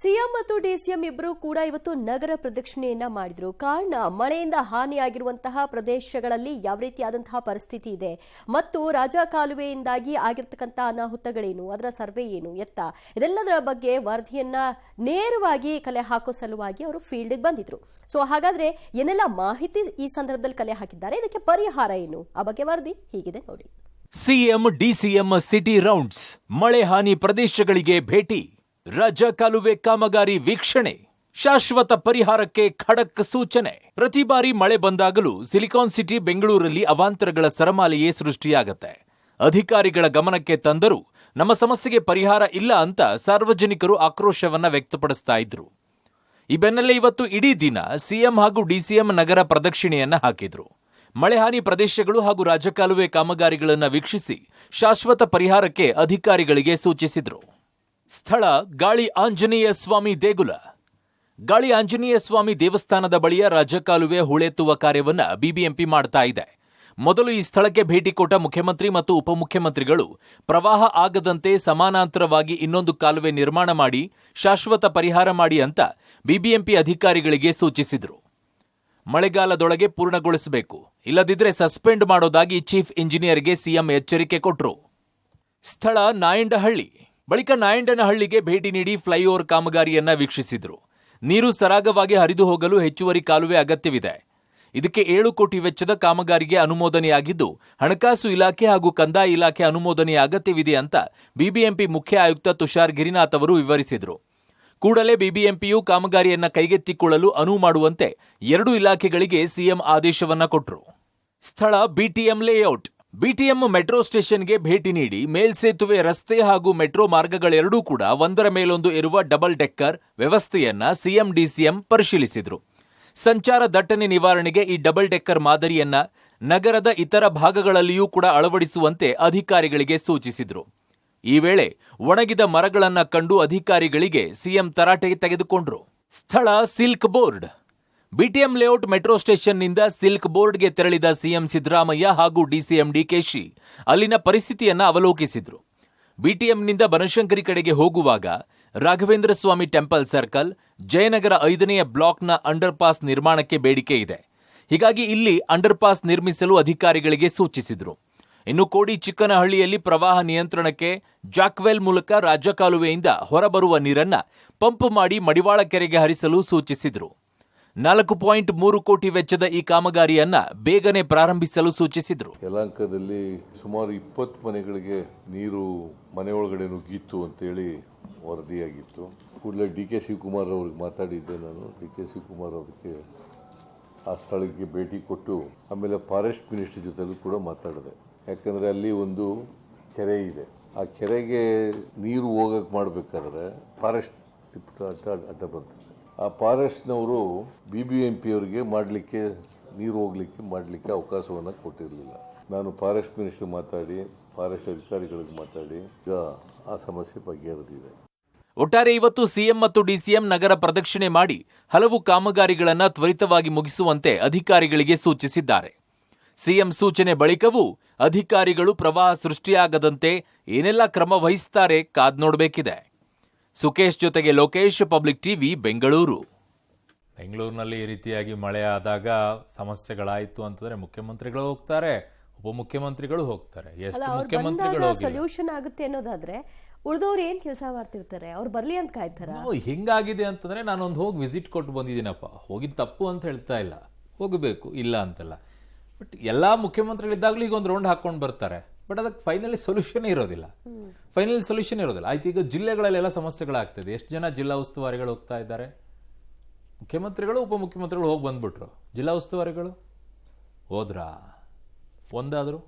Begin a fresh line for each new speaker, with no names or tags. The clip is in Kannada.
ಸಿಎಂ ಮತ್ತು ಡಿಸಿಎಂ ಇಬ್ಬರು ಕೂಡ ಇವತ್ತು ನಗರ ಪ್ರದಕ್ಷಿಣೆಯನ್ನ ಮಾಡಿದ್ರು. ಕಾರಣ ಮಳೆಯಿಂದ ಹಾನಿಯಾಗಿರುವಂತಹ ಪ್ರದೇಶಗಳಲ್ಲಿ ಯಾವ ರೀತಿಯಾದಂತಹ ಪರಿಸ್ಥಿತಿ ಇದೆ ಮತ್ತು ರಾಜಕಾಲುವೆಯಿಂದಾಗಿ ಆಗಿರತಕ್ಕಂತಹ ಅನಾಹುತಗಳೇನು, ಅದರ ಸರ್ವೆ ಏನು ಎತ್ತ, ಇದೆಲ್ಲದರ ಬಗ್ಗೆ ವರದಿಯನ್ನ ನೇರವಾಗಿ ಕಲೆ ಹಾಕೋ ಸಲುವಾಗಿ ಅವರು ಫೀಲ್ಡ್ಗೆ ಬಂದಿದ್ರು. ಸೊ ಹಾಗಾದ್ರೆ ಏನೆಲ್ಲ ಮಾಹಿತಿ ಈ ಸಂದರ್ಭದಲ್ಲಿ ಕಲೆ ಹಾಕಿದ್ದಾರೆ, ಇದಕ್ಕೆ ಪರಿಹಾರ ಏನು, ಆ ಬಗ್ಗೆ ವರದಿ ಹೀಗಿದೆ ನೋಡಿ.
ಸಿಎಂ ಡಿಸಿಎಂ ಸಿಟಿ ರೌಂಡ್ಸ್, ಮಳೆ ಹಾನಿ ಪ್ರದೇಶಗಳಿಗೆ ಭೇಟಿ, ರಾಜಕಾಲುವೆ ಕಾಮಗಾರಿ ವೀಕ್ಷಣೆ, ಶಾಶ್ವತ ಪರಿಹಾರಕ್ಕೆ ಖಡಕ್ ಸೂಚನೆ. ಪ್ರತಿ ಬಾರಿ ಮಳೆ ಬಂದಾಗಲೂ ಸಿಲಿಕಾನ್ ಸಿಟಿ ಬೆಂಗಳೂರಲ್ಲಿ ಅವಾಂತರಗಳ ಸರಮಾಲೆಯೇ ಸೃಷ್ಟಿಯಾಗತ್ತೆ. ಅಧಿಕಾರಿಗಳ ಗಮನಕ್ಕೆ ತಂದರೂ ನಮ್ಮ ಸಮಸ್ಯೆಗೆ ಪರಿಹಾರ ಇಲ್ಲ ಅಂತ ಸಾರ್ವಜನಿಕರು ಆಕ್ರೋಶವನ್ನ ವ್ಯಕ್ತಪಡಿಸ್ತಾ ಇದ್ರು. ಈ ಬೆನ್ನಲ್ಲೇ ಇವತ್ತು ಇಡೀ ದಿನ ಸಿಎಂ ಹಾಗೂ ಡಿಸಿಎಂ ನಗರ ಪ್ರದಕ್ಷಿಣೆಯನ್ನ ಹಾಕಿದ್ರು. ಮಳೆ ಹಾನಿ ಪ್ರದೇಶಗಳು ಹಾಗೂ ರಾಜಕಾಲುವೆ ಕಾಮಗಾರಿಗಳನ್ನು ವೀಕ್ಷಿಸಿ ಶಾಶ್ವತ ಪರಿಹಾರಕ್ಕೆ ಅಧಿಕಾರಿಗಳಿಗೆ ಸೂಚಿಸಿದ್ರು. ಸ್ಥಳ ಗಾಳಿ ಆಂಜನೇಯ ಸ್ವಾಮಿ ದೇಗುಲ. ಗಾಳಿ ಆಂಜನೇಯ ಸ್ವಾಮಿ ದೇವಸ್ಥಾನದ ಬಳಿಯ ರಾಜಕಾಲುವೆ ಹೂಳೆತ್ತುವ ಕಾರ್ಯವನ್ನ ಬಿಬಿಎಂಪಿ ಮಾಡ್ತಾ ಇದೆ. ಮೊದಲು ಈ ಸ್ಥಳಕ್ಕೆ ಭೇಟಿ ಕೊಟ್ಟ ಮುಖ್ಯಮಂತ್ರಿ ಮತ್ತು ಉಪಮುಖ್ಯಮಂತ್ರಿಗಳು ಪ್ರವಾಹ ಆಗದಂತೆ ಸಮಾನಾಂತರವಾಗಿ ಇನ್ನೊಂದು ಕಾಲುವೆ ನಿರ್ಮಾಣ ಮಾಡಿ ಶಾಶ್ವತ ಪರಿಹಾರ ಮಾಡಿ ಅಂತ ಬಿಬಿಎಂಪಿ ಅಧಿಕಾರಿಗಳಿಗೆ ಸೂಚಿಸಿದ್ರು. ಮಳೆಗಾಲದೊಳಗೆ ಪೂರ್ಣಗೊಳಿಸಬೇಕು, ಇಲ್ಲದಿದ್ರೆ ಸಸ್ಪೆಂಡ್ ಮಾಡೋದಾಗಿ ಚೀಫ್ ಇಂಜಿನಿಯರ್ಗೆ ಸಿಎಂ ಎಚ್ಚರಿಕೆ ಕೊಟ್ರು. ಸ್ಥಳ ನಾಯಂಡಹಳ್ಳಿ. ಬಳಿಕ ನಾಯಂಡನಹಳ್ಳಿಗೆ ಭೇಟಿ ನೀಡಿ ಫ್ಲೈಓವರ್ ಕಾಮಗಾರಿಯನ್ನ ವೀಕ್ಷಿಸಿದ್ರು. ನೀರು ಸರಾಗವಾಗಿ ಹರಿದು ಹೋಗಲು ಹೆಚ್ಚುವರಿ ಕಾಲುವೆ ಅಗತ್ಯವಿದೆ. ಇದಕ್ಕೆ 7 ಕೋಟಿ ವೆಚ್ಚದ ಕಾಮಗಾರಿಗೆ ಅನುಮೋದನೆಯಾಗಿದ್ದು, ಹಣಕಾಸು ಇಲಾಖೆ ಹಾಗೂ ಕಂದಾಯ ಇಲಾಖೆ ಅನುಮೋದನೆಯ ಅಗತ್ಯವಿದೆ ಅಂತ ಬಿಬಿಎಂಪಿ ಮುಖ್ಯ ಆಯುಕ್ತ ತುಷಾರ್ ಗಿರಿನಾಥ್ ಅವರು ವಿವರಿಸಿದರು. ಕೂಡಲೇ ಬಿಬಿಎಂಪಿಯು ಕಾಮಗಾರಿಯನ್ನ ಕೈಗೆತ್ತಿಕೊಳ್ಳಲು ಅನುವು ಮಾಡುವಂತೆ 2 ಇಲಾಖೆಗಳಿಗೆ ಸಿಎಂ ಆದೇಶವನ್ನ ಕೊಟ್ಟರು. ಸ್ಥಳ ಬಿಟಿಎಂ ಲೇಔಟ್. ಬಿಟಿಎಂ ಮೆಟ್ರೋ ಸ್ಟೇಷನ್ಗೆ ಭೇಟಿ ನೀಡಿ ಮೇಲ್ಸೇತುವೆ, ರಸ್ತೆ ಹಾಗೂ ಮೆಟ್ರೋ ಮಾರ್ಗಗಳೆರಡೂ ಕೂಡ ಒಂದರ ಮೇಲೊಂದು ಇರುವ ಡಬಲ್ ಡೆಕ್ಕರ್ ವ್ಯವಸ್ಥೆಯನ್ನ ಸಿಎಂ ಡಿಸಿಎಂ ಪರಿಶೀಲಿಸಿದ್ರು. ಸಂಚಾರ ದಟ್ಟಣೆ ನಿವಾರಣೆಗೆ ಈ ಡಬಲ್ ಡೆಕ್ಕರ್ ಮಾದರಿಯನ್ನ ನಗರದ ಇತರ ಭಾಗಗಳಲ್ಲಿಯೂ ಕೂಡ ಅಳವಡಿಸುವಂತೆ ಅಧಿಕಾರಿಗಳಿಗೆ ಸೂಚಿಸಿದ್ರು. ಈ ವೇಳೆ ಒಣಗಿದ ಮರಗಳನ್ನ ಕಂಡು ಅಧಿಕಾರಿಗಳಿಗೆ ಸಿಎಂ ತರಾಟೆಗೆ ತೆಗೆದುಕೊಂಡ್ರು. ಸ್ಥಳ Silk Board. BTM Layout metro ಸ್ಟೇಷನ್ನಿಂದ ಸಿಲ್ಕ್ ಬೋರ್ಡ್ಗೆ ತೆರಳಿದ ಸಿಎಂ ಸಿದ್ದರಾಮಯ್ಯ ಹಾಗೂ ಡಿಸಿಎಂ ಡಿಕೆಶಿ ಅಲ್ಲಿನ ಪರಿಸ್ಥಿತಿಯನ್ನ ಅವಲೋಕಿಸಿದ್ರು. ಬಿಟಿಎಂನಿಂದ ಬನಶಂಕರಿ ಕಡೆಗೆ ಹೋಗುವಾಗ ರಾಘವೇಂದ್ರ ಸ್ವಾಮಿ ಟೆಂಪಲ್ ಸರ್ಕಲ್, ಜಯನಗರ 5ನೇ ಬ್ಲಾಕ್ನ ಅಂಡರ್ ಪಾಸ್ ನಿರ್ಮಾಣಕ್ಕೆ ಬೇಡಿಕೆ ಇದೆ. ಹೀಗಾಗಿ ಇಲ್ಲಿ ಅಂಡರ್ ಪಾಸ್ ನಿರ್ಮಿಸಲು ಅಧಿಕಾರಿಗಳಿಗೆ ಸೂಚಿಸಿದ್ರು. ಇನ್ನು ಕೋಡಿ ಚಿಕ್ಕನಹಳ್ಳಿಯಲ್ಲಿ ಪ್ರವಾಹ ನಿಯಂತ್ರಣಕ್ಕೆ ಜಾಕ್ವೆಲ್ ಮೂಲಕ ರಾಜಕಾಲುವೆಯಿಂದ ಹೊರಬರುವ ನೀರನ್ನ ಪಂಪ್ ಮಾಡಿ ಮಡಿವಾಳ ಕೆರೆಗೆ ಹರಿಸಲು ಸೂಚಿಸಿದ್ರು. 4.3 ಕೋಟಿ ವೆಚ್ಚದ ಈ ಕಾಮಗಾರಿಯನ್ನ ಬೇಗನೆ ಪ್ರಾರಂಭಿಸಲು ಸೂಚಿಸಿದ್ರು.
ಯಲಹಂಕದಲ್ಲಿ ಸುಮಾರು 20 ಮನೆಗಳಿಗೆ ನೀರು ಮನೆಯೊಳಗಡೆ ನುಗ್ಗಿತ್ತು ಅಂತೇಳಿ ವರದಿಯಾಗಿತ್ತು. ಕೂಡಲೇ ಡಿ.ಕೆ. ಶಿವಕುಮಾರ್ ಅವ್ರಿಗೆ ಮಾತಾಡಿದ್ದೆ ನಾನು. ಡಿ.ಕೆ. ಶಿವಕುಮಾರ್ ಅದಕ್ಕೆ ಆ ಸ್ಥಳಕ್ಕೆ ಭೇಟಿ ಕೊಟ್ಟು ಆಮೇಲೆ ಫಾರೆಸ್ಟ್ ಮಿನಿಸ್ಟರ್ ಜೊತೆಲೂ ಕೂಡ ಮಾತಾಡಿದೆ. ಯಾಕಂದರೆ ಅಲ್ಲಿ ಒಂದು ಕೆರೆ ಇದೆ. ಆ ಕೆರೆಗೆ ನೀರು ಹೋಗಕ್ಕೆ ಮಾಡಬೇಕಾದ್ರೆ ಫಾರೆಸ್ಟ್ ಅಡ್ಡ ಬರ್ತದೆ. ಆ ಫಾರೆಸ್ಟ್ನವರು BBMP ಅವರಿಗೆ ಮಾಡಲಿಕ್ಕೆ, ನೀರು ಹೋಗಲಿಕ್ಕೆ ಮಾಡಲಿಕ್ಕೆ ಅವಕಾಶವನ್ನು ಕೊಟ್ಟಿರಲಿಲ್ಲ. ನಾನು ಫಾರೆಸ್ಟ್ ಮಿನಿಸ್ಟರ್ ಮಾತಾಡಿ, ಫಾರೆಸ್ಟ್ ಅಧಿಕಾರಿಗಳಿಗೆ ಮಾತಾಡಿ ಈಗ ಆ ಸಮಸ್ಯೆ ಬಗೆಹರಿದಿದೆ.
ಒಟ್ಟಾರೆ ಇವತ್ತು ಸಿಎಂ ಮತ್ತು ಡಿಸಿಎಂ ನಗರ ಪ್ರದಕ್ಷಿಣೆ ಮಾಡಿ ಹಲವು ಕಾಮಗಾರಿಗಳನ್ನು ತ್ವರಿತವಾಗಿ ಮುಗಿಸುವಂತೆ ಅಧಿಕಾರಿಗಳಿಗೆ ಸೂಚಿಸಿದ್ದಾರೆ. ಸಿಎಂ ಸೂಚನೆ ಬಳಿಕವೂ ಅಧಿಕಾರಿಗಳು ಪ್ರವಾಹ ಸೃಷ್ಟಿಯಾಗದಂತೆ ಏನೆಲ್ಲ ಕ್ರಮ ವಹಿಸುತ್ತಾರೆ ಕಾದ್ ನೋಡಬೇಕಿದೆ. ಸುಕೇಶ್ ಜೊತೆಗೆ ಲೋಕೇಶ್, ಪಬ್ಲಿಕ್ ಟಿವಿ, ಬೆಂಗಳೂರು.
ಬೆಂಗಳೂರಿನಲ್ಲಿ ಈ ರೀತಿಯಾಗಿ ಮಳೆ ಆದಾಗ ಸಮಸ್ಯೆಗಳಾಯಿತು ಅಂತಂದ್ರೆ ಮುಖ್ಯಮಂತ್ರಿಗಳು ಹೋಗ್ತಾರೆ, ಉಪಮುಖ್ಯಮಂತ್ರಿಗಳು ಹೋಗ್ತಾರೆ. ಎಷ್ಟು ಮುಖ್ಯಮಂತ್ರಿಗಳು
ಸೊಲ್ಯೂಷನ್ ಆಗುತ್ತೆ ಅನ್ನೋದಾದ್ರೆ ಉಳಿದವ್ರು ಏನ್ ಕೆಲಸ ಮಾಡ್ತಿರ್ತಾರೆ, ಅವ್ರು ಬರ್ಲಿ ಅಂತ ಕಾಯ್ತಾರ.
ಹಿಂಗಾಗಿದೆ ಅಂತಂದ್ರೆ ನಾನೊಂದು ಹೋಗಿ ವಿಸಿಟ್ ಕೊಟ್ಟು ಬಂದಿದ್ದೀನಪ್ಪ, ಹೋಗಿದ್ ತಪ್ಪು ಅಂತ ಹೇಳ್ತಾ ಇಲ್ಲ, ಹೋಗಬೇಕು ಇಲ್ಲ ಅಂತಲ್ಲ. ಬಟ್ ಎಲ್ಲಾ ಮುಖ್ಯಮಂತ್ರಿಗಳಿದ್ದಾಗಲೂ ಈಗ ಒಂದು ರೌಂಡ್ ಹಾಕೊಂಡು ಬರ್ತಾರೆ. ಬಟ್ ಅದಕ್ಕೆ ಫೈನಲಿ ಸೊಲ್ಯೂಷನ್ ಇರೋದಿಲ್ಲ. ಆಯ್ತು, ಈಗ ಜಿಲ್ಲೆಗಳಲ್ಲೆಲ್ಲ ಸಮಸ್ಯೆಗಳಾಗ್ತದೆ. ಎಷ್ಟು ಜನ ಜಿಲ್ಲಾ ಉಸ್ತುವಾರಿಗಳು ಹೋಗ್ತಾ ಇದ್ದಾರೆ? ಮುಖ್ಯಮಂತ್ರಿಗಳು ಉಪಮುಖ್ಯಮಂತ್ರಿಗಳು ಹೋಗಿ ಬಂದ್ಬಿಟ್ರು. ಜಿಲ್ಲಾ ಉಸ್ತುವಾರಿಗಳು ಹೋದ್ರಾ? ಒಂದಾದ್ರು